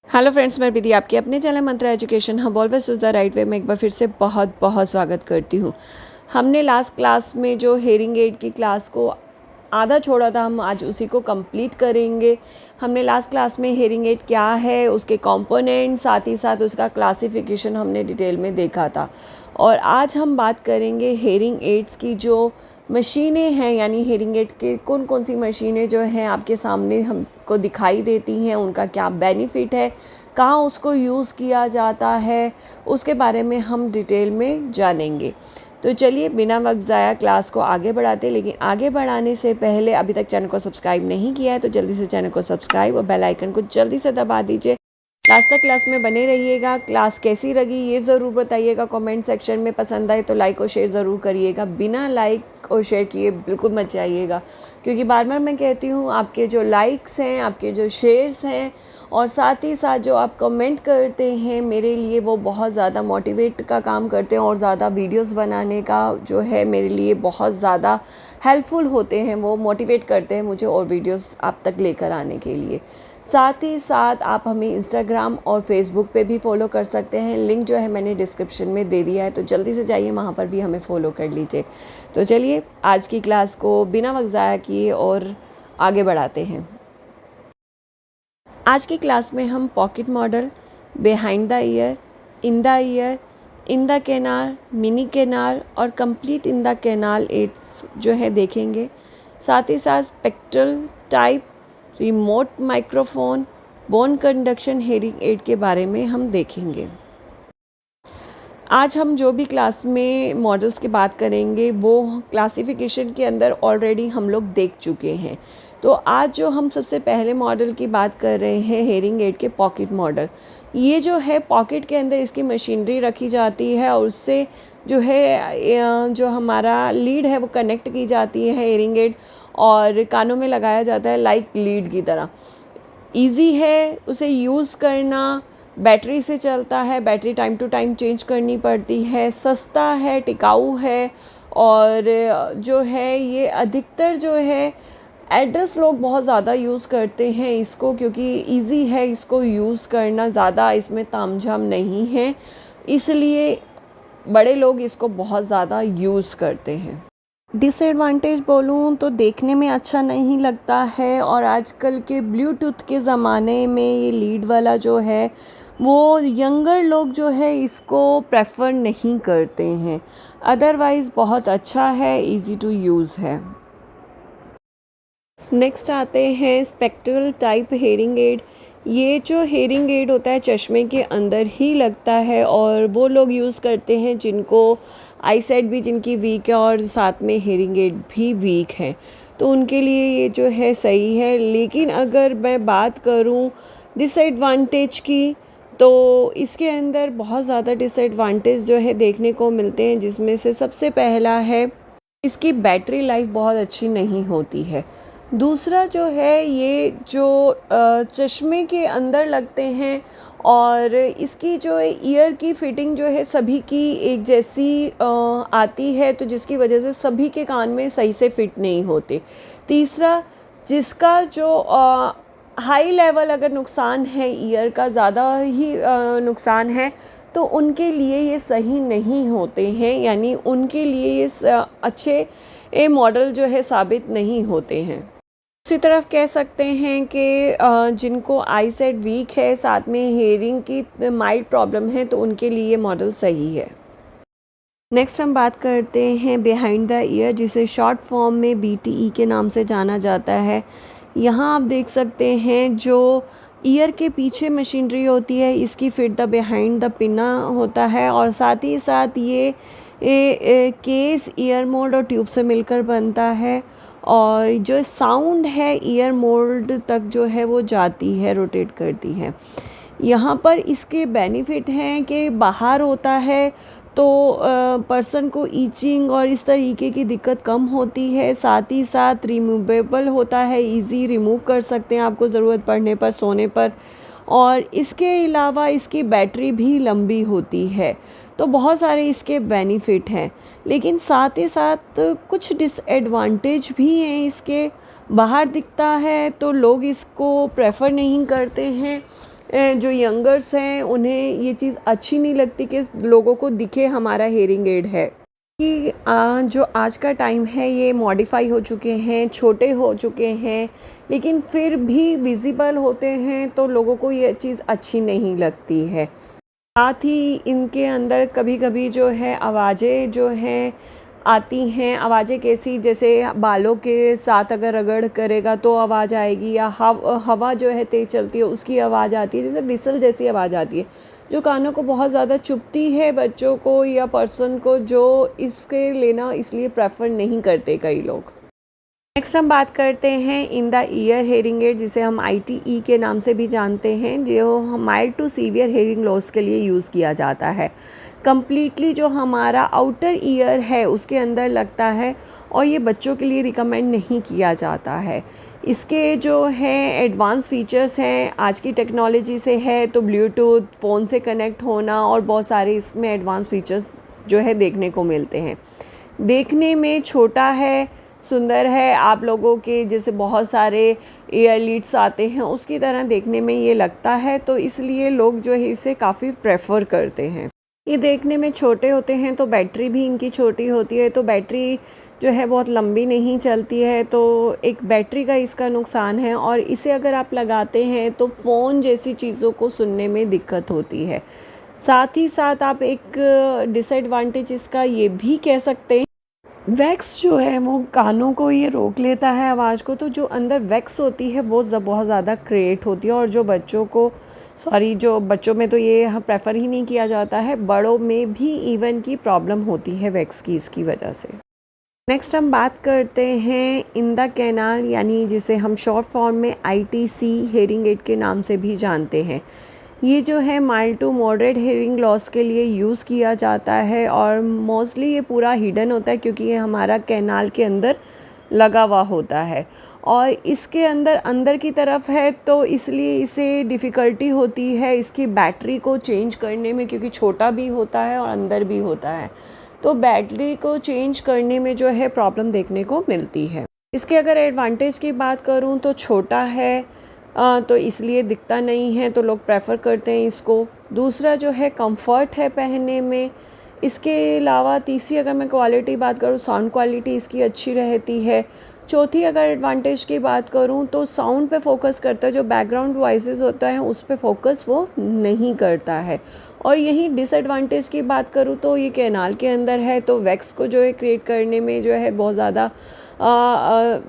Hello friends, मैं विधि आपकी अपने चैनल मंत्रा एजुकेशन हम always choose the right way में एक बार फिर से बहुत बहुत स्वागत करती हूँ। हमने लास्ट क्लास में जो हेयरिंग एड की क्लास को आधा छोड़ा था, हम आज उसी को कंप्लीट करेंगे। हमने लास्ट क्लास में हेयरिंग एड क्या है, उसके कंपोनेंट, साथ ही साथ उसका क्लासिफिकेशन हमने डिटेल में देखा था। और आज हम बात करेंगे हेयरिंग एड्स की जो मशीनें हैं, यानी हेयरिंग एड्स के कौन कौन सी मशीनें जो हैं आपके सामने हमको दिखाई देती हैं, उनका क्या बेनिफिट है, कहाँ उसको यूज़ किया जाता है, उसके बारे में हम डिटेल में जानेंगे। तो चलिए बिना वक्त ज़ाया क्लास को आगे बढ़ाते। लेकिन आगे बढ़ाने से पहले अभी तक चैनल को सब्सक्राइब नहीं किया है तो जल्दी से चैनल को सब्सक्राइब और बेल आइकन को जल्दी से दबा दीजिए। लास्ट तक क्लास में बने रहिएगा। क्लास कैसी लगी ये ज़रूर बताइएगा कमेंट सेक्शन में। पसंद आए तो लाइक और शेयर ज़रूर करिएगा। बिना लाइक और शेयर किए बिल्कुल मत जाइएगा, क्योंकि बार बार मैं कहती हूँ आपके जो लाइक्स हैं, आपके जो शेयर्स हैं और साथ ही साथ जो आप कमेंट करते हैं, मेरे लिए वो बहुत ज़्यादा मोटिवेट का काम करते हैं और ज़्यादा वीडियोस बनाने का जो है मेरे लिए बहुत ज़्यादा हेल्पफुल होते हैं। वो मोटिवेट करते हैं मुझे और वीडियोस आप तक लेकर आने के लिए। साथ ही साथ आप हमें इंस्टाग्राम और फेसबुक पे भी फॉलो कर सकते हैं। लिंक जो है मैंने डिस्क्रिप्शन में दे दिया है, तो जल्दी से जाइए वहाँ पर भी हमें फॉलो कर लीजिए। तो चलिए आज की क्लास को बिना वक्त ज़ाया किए और आगे बढ़ाते हैं। आज की क्लास में हम pocket model, behind the ear, in the ear, in the canal, mini canal और complete in the canal aids जो है देखेंगे। साथ ही साथ spectral type, remote microphone, bone conduction hearing aid के बारे में हम देखेंगे। आज हम जो भी क्लास में मॉडल्स की बात करेंगे वो क्लासिफिकेशन के अंदर ऑलरेडी हम लोग देख चुके हैं। तो आज जो हम सबसे पहले मॉडल की बात कर रहे हैं हेयरिंग एड के पॉकेट मॉडल। ये जो है पॉकेट के अंदर इसकी मशीनरी रखी जाती है और उससे जो है जो हमारा लीड है वो कनेक्ट की जाती है हेयरिंग एड और कानों में लगाया जाता है लाइक लीड की तरह। ईजी है उसे यूज़ करना, बैटरी से चलता है, battery time to time change करनी पड़ती है, सस्ता है, टिकाऊ है और जो है ये अधिकतर जो है एड्रेस लोग बहुत ज़्यादा यूज़ करते हैं इसको, क्योंकि इजी है इसको यूज़ करना, ज़्यादा इसमें तामझाम नहीं है, इसलिए बड़े लोग इसको बहुत ज़्यादा यूज़ करते हैं। डिसएडवांटेज बोलूँ तो देखने में अच्छा नहीं लगता है और आजकल के ब्लूटूथ के ज़माने में ये लीड वाला जो है वो यंगर लोग जो है इसको प्रेफर नहीं करते हैं। अदरवाइज़ बहुत अच्छा है, इजी टू यूज़ है। नेक्स्ट आते हैं स्पेक्ट्रल टाइप हेयरिंग एड। ये जो हेयरिंग एड होता है चश्मे के अंदर ही लगता है और वो लोग यूज़ करते हैं जिनको आई साइट भी जिनकी वीक है और साथ में हेयरिंग एड भी वीक है, तो उनके लिए ये जो है सही है। लेकिन अगर मैं बात करूँ डिसएडवांटेज की, तो इसके अंदर बहुत ज़्यादा डिसएडवांटेज जो है देखने को मिलते हैं, जिसमें से सबसे पहला है इसकी बैटरी लाइफ बहुत अच्छी नहीं होती है। दूसरा जो है ये जो चश्मे के अंदर लगते हैं और इसकी जो ईयर की फिटिंग जो है सभी की एक जैसी आती है, तो जिसकी वजह से सभी के कान में सही से फिट नहीं होते। तीसरा, जिसका जो हाई लेवल अगर नुकसान है, ईयर का ज़्यादा ही नुकसान है, तो उनके लिए ये सही नहीं होते हैं, यानी उनके लिए ये अच्छे मॉडल जो है साबित नहीं होते हैं। दूसरी तरफ कह सकते हैं कि जिनको आई साइट वीक है, साथ में हेयरिंग की माइल्ड प्रॉब्लम है, तो उनके लिए मॉडल सही है। नेक्स्ट हम बात करते हैं बिहाइंड द ईयर, जिसे शॉर्ट फॉर्म में BTE के नाम से जाना जाता है। यहाँ आप देख सकते हैं जो ईयर के पीछे मशीनरी होती है, इसकी फिट द बिहाइंड द पिना होता है और साथ ही साथ ये केस, ईयर मोल्ड और ट्यूब से मिलकर बनता है और जो साउंड है ईयर मोल्ड तक जो है वो जाती है, रोटेट करती है। यहाँ पर इसके बेनिफिट हैं कि बाहर होता है तो पर्सन को ईचिंग और इस तरीके की दिक्कत कम होती है। साथ ही साथ रिमूवेबल होता है, इजी रिमूव कर सकते हैं आपको ज़रूरत पड़ने पर, सोने पर। और इसके अलावा इसकी बैटरी भी लंबी होती है, तो बहुत सारे इसके बेनिफिट हैं। लेकिन साथ ही साथ कुछ डिसएडवांटेज भी हैं इसके। बाहर दिखता है तो लोग इसको प्रेफर नहीं करते हैं, जो यंगर्स हैं उन्हें ये चीज़ अच्छी नहीं लगती कि लोगों को दिखे हमारा हेयरिंग एड है। कि जो आज का टाइम है ये मॉडिफाई हो चुके हैं, छोटे हो चुके हैं, लेकिन फिर भी विज़िबल होते हैं तो लोगों को ये चीज़ अच्छी नहीं लगती है। साथ ही इनके अंदर कभी-कभी जो है आवाज़ें जो हैं आती हैं। आवाज़ें कैसी, जैसे बालों के साथ अगर रगड़ करेगा तो आवाज़ आएगी, या हवा जो है तेज़ चलती है उसकी आवाज़ आती है, जैसे विसल जैसी आवाज़ आती है, जो कानों को बहुत ज़्यादा चुभती है बच्चों को या पर्सन को, जो इसके लेना इसलिए प्रेफर नहीं करते कई लोग। नेक्स्ट हम बात करते हैं इन द ईयर हेयरिंग एड, जिसे हम ITE के नाम से भी जानते हैं, जो mild to severe hearing loss के लिए यूज़ किया जाता है। कम्प्लीटली जो हमारा आउटर ईयर है उसके अंदर लगता है, और ये बच्चों के लिए रिकमेंड नहीं किया जाता है। इसके जो हैं एडवांस फीचर्स हैं आज की टेक्नोलॉजी से है, तो ब्लूटूथ, फ़ोन से कनेक्ट होना और बहुत सारे इसमें एडवांस फीचर्स जो है देखने को मिलते हैं। देखने में छोटा है, सुंदर है, आप लोगों के जैसे बहुत सारे ईयर लीड्स आते हैं उसकी तरह देखने में ये लगता है, तो इसलिए लोग जो है इसे काफ़ी प्रेफर करते हैं। ये देखने में छोटे होते हैं तो बैटरी भी इनकी छोटी होती है, तो बैटरी जो है बहुत लंबी नहीं चलती है, तो एक बैटरी का इसका नुकसान है। और इसे अगर आप लगाते हैं तो फ़ोन जैसी चीज़ों को सुनने में दिक्कत होती है। साथ ही साथ आप एक डिसएडवांटेज इसका ये भी कह सकते हैं, वैक्स जो है वो कानों को ये रोक लेता है आवाज़ को, तो जो अंदर वैक्स होती है वो बहुत ज़्यादा क्रिएट होती है, और जो बच्चों में तो ये प्रेफर ही नहीं किया जाता है, बड़ों में भी इवन की प्रॉब्लम होती है वैक्स की इसकी वजह से। नेक्स्ट हम बात करते हैं इन द कैनाल, यानी जिसे हम शॉर्ट फॉर्म में ITC हेयरिंग एड के नाम से भी जानते हैं। ये जो है mild to moderate hearing loss के लिए यूज़ किया जाता है, और मोस्टली ये पूरा हिडन होता है क्योंकि ये हमारा कैनाल के अंदर लगा हुआ होता है, और इसके अंदर की तरफ है, तो इसलिए इसे डिफ़िकल्टी होती है इसकी बैटरी को चेंज करने में, क्योंकि छोटा भी होता है और अंदर भी होता है, तो बैटरी को चेंज करने में जो है प्रॉब्लम देखने को मिलती है। इसके अगर एडवांटेज की बात करूँ तो छोटा है, तो इसलिए दिखता नहीं है, तो लोग प्रेफर करते हैं इसको। दूसरा जो है कंफर्ट है पहनने में। इसके अलावा तीसरी अगर मैं क्वालिटी बात करूँ, साउंड क्वालिटी इसकी अच्छी रहती है। चौथी अगर एडवांटेज की बात करूँ तो साउंड पे फोकस करता है, जो बैकग्राउंड वॉइसेस होता है उस पे फोकस वो नहीं करता है। और यही डिसएडवांटेज की बात करूँ तो ये कैनाल के अंदर है, तो वैक्स को जो है क्रिएट करने में जो है बहुत ज़्यादा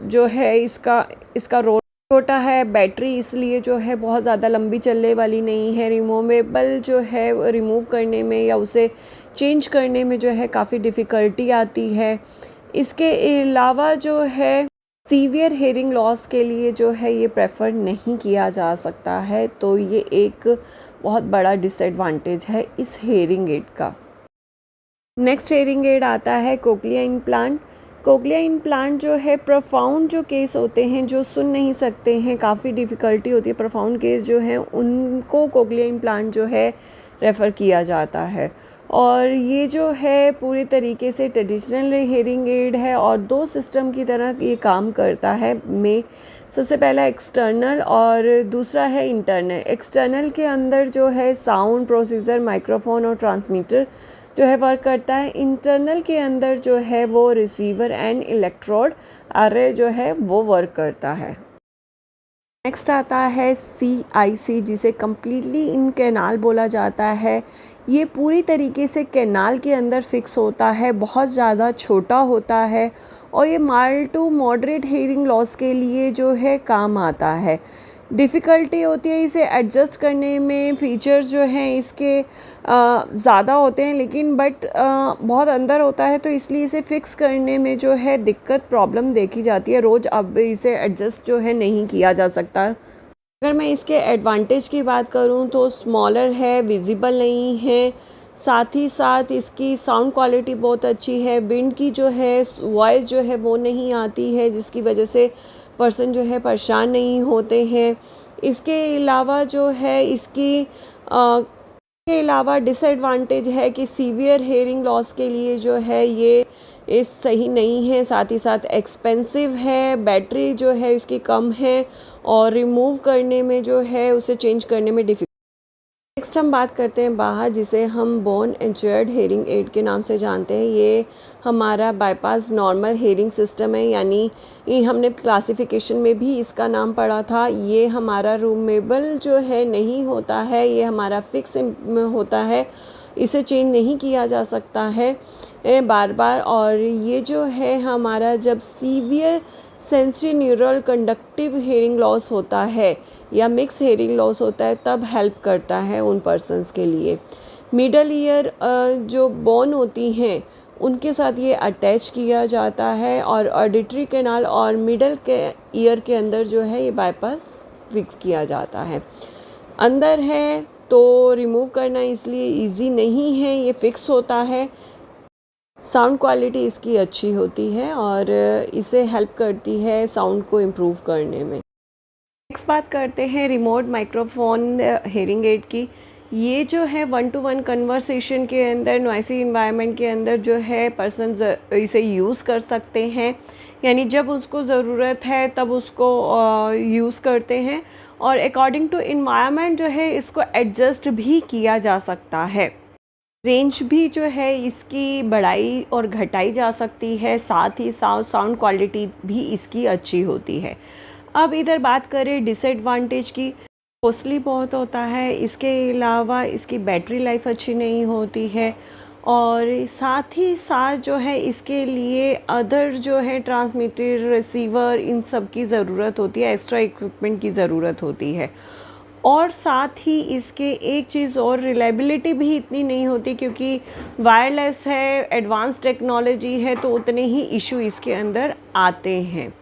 जो है इसका रोल छोटा है। बैटरी इसलिए जो है बहुत ज़्यादा लंबी चलने वाली नहीं है। रिमूवेबल जो है रिमूव करने में या उसे चेंज करने में जो है काफ़ी डिफ़िकल्टी आती है। इसके अलावा जो है सीवियर हेयरिंग लॉस के लिए जो है ये प्रेफर नहीं किया जा सकता है, तो ये एक बहुत बड़ा डिसएडवांटेज है इस हेयरिंग एड का। नेक्स्ट हेयरिंग एड आता है कोक्लिया इम्प्लांट। कोक्लिया इम्प्लांट जो है प्रोफाउंड जो केस होते हैं, जो सुन नहीं सकते हैं, काफ़ी डिफ़िकल्टी होती है, प्रोफाउंड केस जो है उनको कोक्लिया इम्प्लांट जो है रेफ़र किया जाता है। और ये जो है पूरी तरीके से ट्रेडिशनल हेयरिंग एड है और दो सिस्टम की तरह ये काम करता है। सबसे पहला एक्सटर्नल और दूसरा है इंटरनल। एक्सटर्नल के अंदर जो है साउंड प्रोसेसर, माइक्रोफोन और ट्रांसमीटर जो है वर्क करता है। इंटरनल के अंदर जो है वो रिसीवर एंड इलेक्ट्रोड अर्रे जो है वो वर्क करता है। नेक्स्ट आता है CIC, जिसे कम्प्लीटली इन कैनाल बोला जाता है। ये पूरी तरीके से कैनाल के अंदर फिक्स होता है, बहुत ज़्यादा छोटा होता है, और ये mild to moderate hearing loss के लिए जो है काम आता है। डिफ़िकल्टी होती है इसे एडजस्ट करने में, फीचर्स जो हैं इसके ज़्यादा होते हैं, लेकिन बहुत अंदर होता है, तो इसलिए इसे फ़िक्स करने में जो है दिक्कत, प्रॉब्लम देखी जाती है। रोज़ अब इसे एडजस्ट जो है नहीं किया जा सकता। अगर मैं इसके एडवांटेज की बात करूं तो स्मॉलर है, विजिबल नहीं है, साथ ही साथ इसकी साउंड क्वालिटी बहुत अच्छी है। विंड की जो है वॉइस जो है वो नहीं आती है, जिसकी वजह से पर्सन जो है परेशान नहीं होते हैं। इसके अलावा जो है के अलावा डिसएडवांटेज है कि सीवियर हेयरिंग लॉस के लिए जो है ये सही नहीं है, साथ ही साथ एक्सपेंसिव है, बैटरी जो है इसकी कम है, और रिमूव करने में जो है उसे चेंज करने में डिफ़िकल्टी नेक्स्ट हम बात करते हैं बाहा, जिसे हम बोन एंचर्ड हेयरिंग एड के नाम से जानते हैं। ये हमारा बाईपास नॉर्मल हेयरिंग सिस्टम है, यानी ये हमने क्लासिफिकेशन में भी इसका नाम पढ़ा था। ये हमारा रूमेबल जो है नहीं होता है, ये हमारा फिक्स होता है, इसे चेंज नहीं किया जा सकता है बार बार। और ये जो है हमारा जब severe sensory neural conductive hearing loss होता है या मिक्स हेयरिंग लॉस होता है, तब हेल्प करता है उन पर्सन्स के लिए। मिडल ईयर जो बोन होती हैं उनके साथ ये अटैच किया जाता है, और ऑडिटरी कैनाल और मिडल के ईयर के अंदर जो है ये बाईपास फिक्स किया जाता है। अंदर है तो रिमूव करना इसलिए इजी नहीं है, ये फिक्स होता है। साउंड क्वालिटी इसकी अच्छी होती है और इसे हेल्प करती है साउंड को इम्प्रूव करने में। नेक्स्ट बात करते हैं रिमोट माइक्रोफोन हेयरिंग एड की। ये जो है 1-to-1 कन्वर्सेशन के अंदर, नॉइसी इन्वायरमेंट के अंदर जो है पर्सन इसे यूज़ कर सकते हैं, यानी जब उसको ज़रूरत है तब उसको यूज़ करते हैं, और अकॉर्डिंग टू इन्वायरमेंट जो है इसको एडजस्ट भी किया जा सकता है। रेंज भी जो है इसकी बढ़ाई और घटाई जा सकती है, साथ ही साउंड क्वालिटी भी इसकी अच्छी होती है। अब इधर बात करें डिसएडवांटेज की, कॉस्टली बहुत होता है, इसके अलावा इसकी बैटरी लाइफ अच्छी नहीं होती है, और साथ ही साथ जो है इसके लिए अदर जो है ट्रांसमीटर, रिसीवर, इन सब की ज़रूरत होती है, एक्स्ट्रा इक्विपमेंट की ज़रूरत होती है। और साथ ही इसके एक चीज़ और, रिलायबिलिटी भी इतनी नहीं होती, क्योंकि वायरलेस है, एडवांस टेक्नोलॉजी है, तो उतने ही इशू इसके अंदर आते हैं।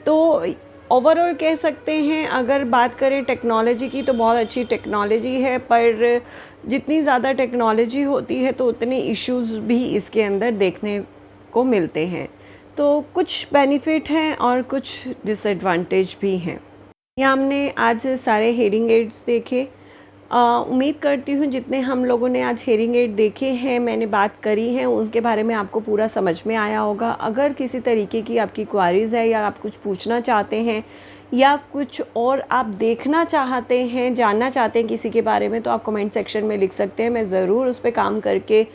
तो ओवरऑल कह सकते हैं, अगर बात करें टेक्नोलॉजी की, तो बहुत अच्छी टेक्नोलॉजी है, पर जितनी ज़्यादा टेक्नोलॉजी होती है तो उतने इश्यूज़ भी इसके अंदर देखने को मिलते हैं। तो कुछ बेनिफिट हैं और कुछ डिसएडवांटेज भी हैं। यहाँ हमने आज सारे हेयरिंग एड्स देखे। उम्मीद करती हूँ जितने हम लोगों ने आज हेयरिंग एड देखे हैं, मैंने बात करी है, उनके बारे में आपको पूरा समझ में आया होगा। अगर किसी तरीके की आपकी क्वारीज़ है, या आप कुछ पूछना चाहते हैं, या कुछ और आप देखना चाहते हैं, जानना चाहते हैं किसी के बारे में, तो आप कमेंट सेक्शन में लिख सकते हैं। मैं ज़रूर उस पर काम करके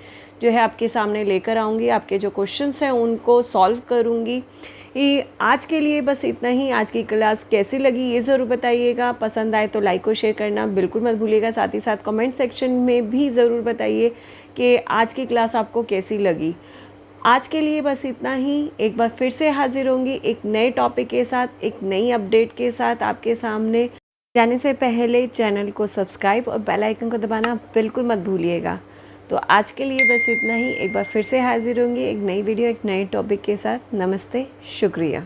जो है आपके सामने लेकर आऊँगी, आपके जो क्वेश्चंस हैं उनको सॉल्व करूँगी। ये आज के लिए बस इतना ही। आज की क्लास कैसी लगी ये ज़रूर बताइएगा। पसंद आए तो लाइक और शेयर करना बिल्कुल मत भूलिएगा। साथ ही साथ कमेंट सेक्शन में भी ज़रूर बताइए कि आज की क्लास आपको कैसी लगी। आज के लिए बस इतना ही। एक बार फिर से हाजिर होंगी एक नए टॉपिक के साथ, एक नई अपडेट के साथ आपके सामने। जाने से पहले चैनल को सब्सक्राइब और बेल आइकन को दबाना बिल्कुल मत भूलिएगा। तो आज के लिए बस इतना ही। एक बार फिर से हाजिर होंगी एक नई वीडियो, एक नए टॉपिक के साथ। नमस्ते, शुक्रिया।